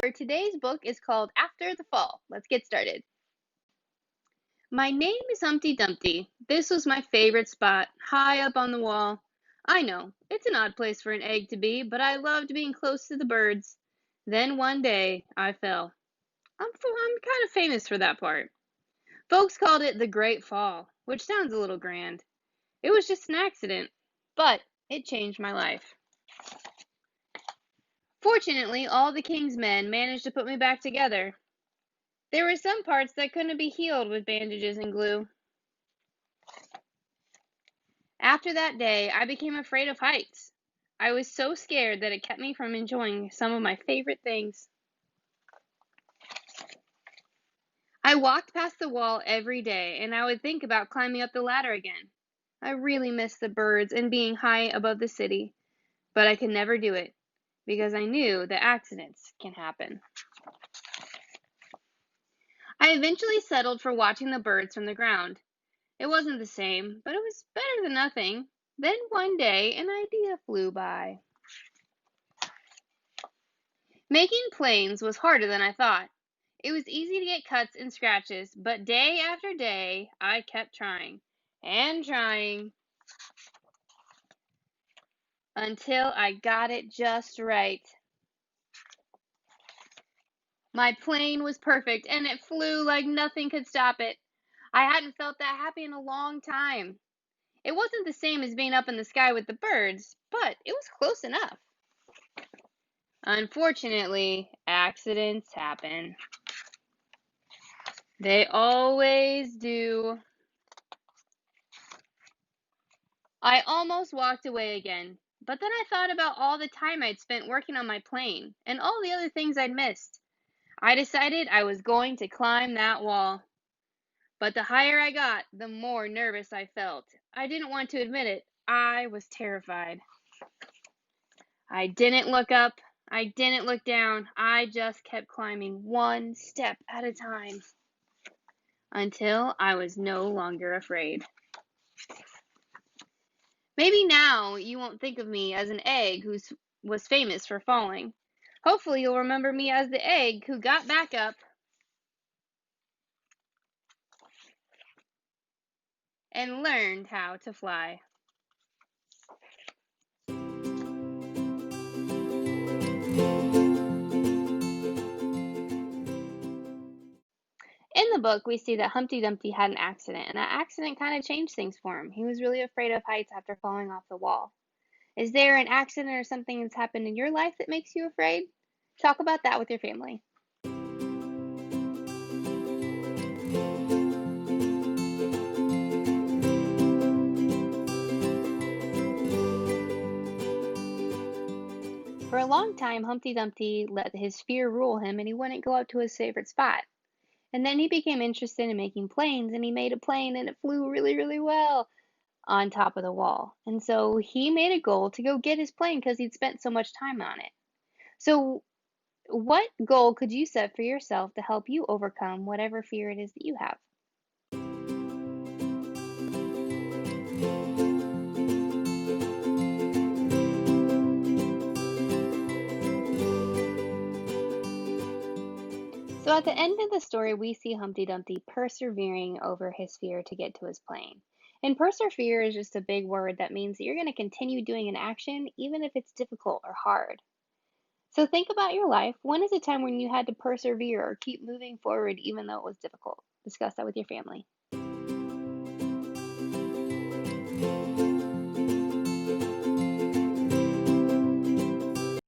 For today's book is called After the Fall. Let's get started. My name is Humpty Dumpty. This was my favorite spot, high up on the wall. I know, it's an odd place for an egg to be, but I loved being close to the birds. Then one day, I fell. I'm kind of famous for that part. Folks called it the Great Fall, which sounds a little grand. It was just an accident, but it changed my life. Fortunately, all the king's men managed to put me back together. There were some parts that couldn't be healed with bandages and glue. After that day, I became afraid of heights. I was so scared that it kept me from enjoying some of my favorite things. I walked past the wall every day, and I would think about climbing up the ladder again. I really missed the birds and being high above the city, but I could never do it because I knew that accidents can happen. I eventually settled for watching the birds from the ground. It wasn't the same, but it was better than nothing. Then one day, an idea flew by. Making planes was harder than I thought. It was easy to get cuts and scratches, but day after day, I kept trying and trying until I got it just right. My plane was perfect and it flew like nothing could stop it. I hadn't felt that happy in a long time. It wasn't the same as being up in the sky with the birds, but it was close enough. Unfortunately, accidents happen. They always do. I almost walked away again, but then I thought about all the time I'd spent working on my plane and all the other things I'd missed. I decided I was going to climb that wall. But the higher I got, the more nervous I felt. I didn't want to admit it. I was terrified. I didn't look up. I didn't look down. I just kept climbing one step at a time until I was no longer afraid. Maybe now you won't think of me as an egg who was famous for falling. Hopefully you'll remember me as the egg who got back up and learned how to fly. In the book, we see that Humpty Dumpty had an accident, and that accident kind of changed things for him. He was really afraid of heights after falling off the wall. Is there an accident or something that's happened in your life that makes you afraid? Talk about that with your family. For a long time, Humpty Dumpty let his fear rule him and he wouldn't go up to his favorite spot. And then he became interested in making planes and he made a plane and it flew really, really well on top of the wall. And so he made a goal to go get his plane because he'd spent so much time on it. So, what goal could you set for yourself to help you overcome whatever fear it is that you have? So at the end of the story, we see Humpty Dumpty persevering over his fear to get to his plane. And persevere is just a big word that means that you're going to continue doing an action even if it's difficult or hard. So think about your life. When is a time when you had to persevere or keep moving forward even though it was difficult? Discuss that with your family.